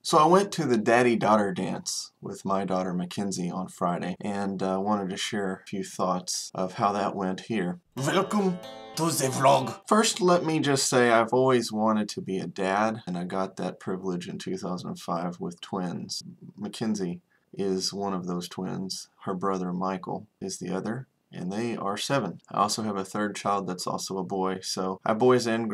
So I went to the daddy-daughter dance with my daughter Mackenzie on Friday, and wanted to share a few thoughts of how that went here. Welcome to the vlog. First, let me just say I've always wanted to be a dad, and I got that privilege in 2005 with twins. Mackenzie is one of those twins. Her brother Michael is the other, and they are 7. I also have a third child that's also a boy, so I have boys and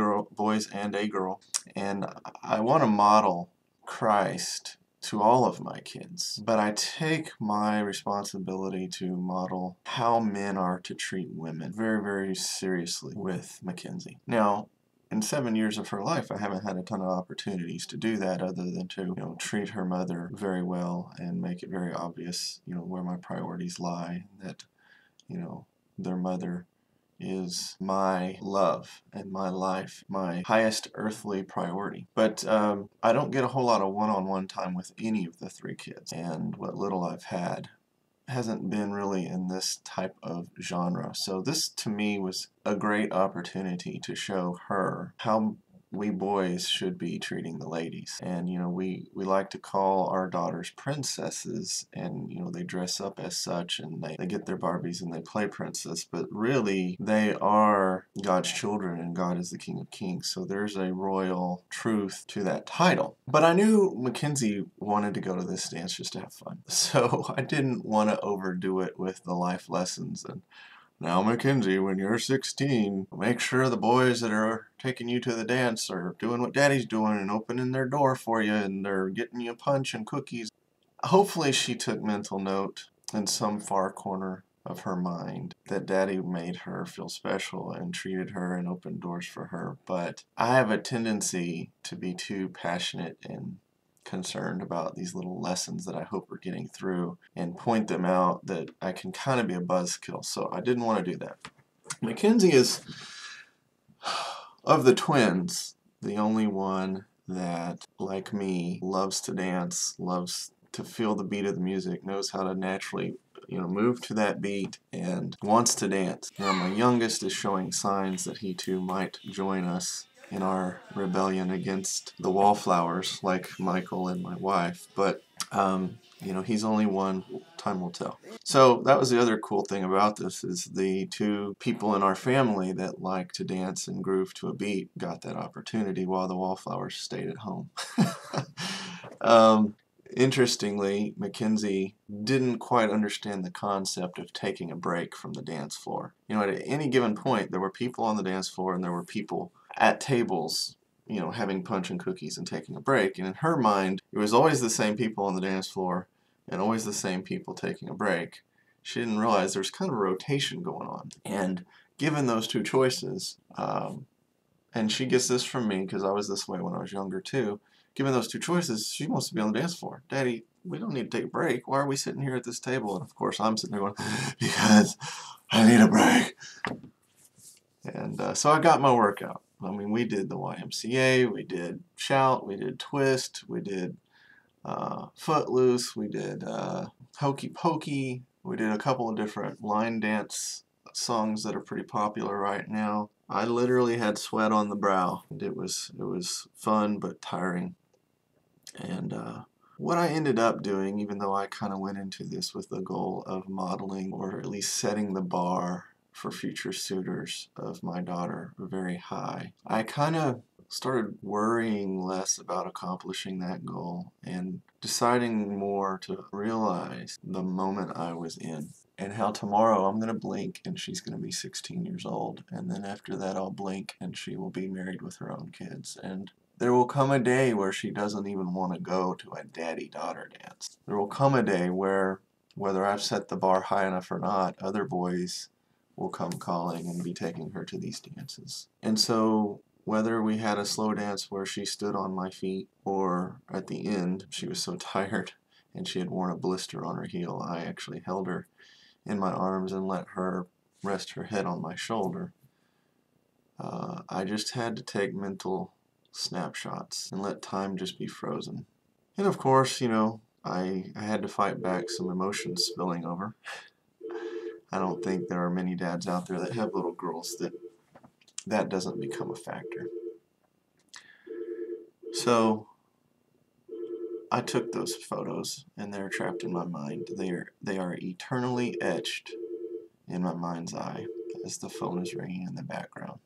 a girl, and I want to model Christ to all of my kids, but I take my responsibility to model how men are to treat women very, very seriously with Mackenzie. Now, in 7 years of her life, I haven't had a ton of opportunities to do that other than to, treat her mother very well and make it very obvious, where my priorities lie, that, their mother is my love and my life, my highest earthly priority. But I don't get a whole lot of one-on-one time with any of the 3 kids, and what little I've had hasn't been really in this type of genre. So this to me was a great opportunity to show her how we boys should be treating the ladies. And we like to call our daughters princesses, and they dress up as such, and they get their Barbies and they play princess, but really they are God's children, and God is the King of Kings. So there's a royal truth to that title. But I knew Mackenzie wanted to go to this dance just to have fun, so I didn't want to overdo it with the life lessons. And now, Mackenzie, when you're 16, make sure the boys that are taking you to the dance are doing what Daddy's doing and opening their door for you, and they're getting you punch and cookies. Hopefully she took mental note in some far corner of her mind that Daddy made her feel special and treated her and opened doors for her. But I have a tendency to be too passionate and concerned about these little lessons that I hope we're getting through and point them out, that I can kind of be a buzzkill. So I didn't want to do that. Mackenzie is, of the twins, the only one that, like me, loves to dance, loves to feel the beat of the music, knows how to naturally move to that beat, and wants to dance. Now, my youngest is showing signs that he too might join us in our rebellion against the wallflowers, like Michael and my wife, but he's only one. Time will tell. So that was the other cool thing about this, is the 2 people in our family that like to dance and groove to a beat got that opportunity while the wallflowers stayed at home. Interestingly, Mackenzie didn't quite understand the concept of taking a break from the dance floor. At any given point, there were people on the dance floor and there were people at tables, having punch and cookies and taking a break. And in her mind, it was always the same people on the dance floor and always the same people taking a break. She didn't realize there's kind of a rotation going on. And given those 2 choices, and she gets this from me because I was this way when I was younger too, given those 2 choices, she wants to be on the dance floor. Daddy, we don't need to take a break. Why are we sitting here at this table? And of course I'm sitting there going, because I need a break. And so I got my workout. I mean, we did the YMCA, we did Shout, we did Twist, we did Footloose, we did Hokey Pokey, we did a couple of different line dance songs that are pretty popular right now. I literally had sweat on the brow. It was fun but tiring. And what I ended up doing, even though I kind of went into this with the goal of modeling, or at least setting the bar for future suitors of my daughter very high, I kind of started worrying less about accomplishing that goal and deciding more to realize the moment I was in, and how tomorrow I'm going to blink and she's going to be 16 years old, and then after that I'll blink and she will be married with her own kids, and there will come a day where she doesn't even want to go to a daddy-daughter dance. There will come a day where, whether I've set the bar high enough or not, other boys will come calling and be taking her to these dances. And so whether we had a slow dance where she stood on my feet, or at the end she was so tired and she had worn a blister on her heel, I actually held her in my arms and let her rest her head on my shoulder. I just had to take mental snapshots and let time just be frozen. And of course, I had to fight back some emotions spilling over. I don't think there are many dads out there that have little girls that doesn't become a factor. So I took those photos, and they're trapped in my mind. They are eternally etched in my mind's eye as the phone is ringing in the background.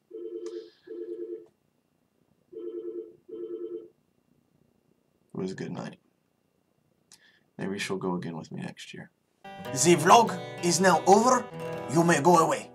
It was a good night. Maybe she'll go again with me next year. The vlog is now over. You may go away.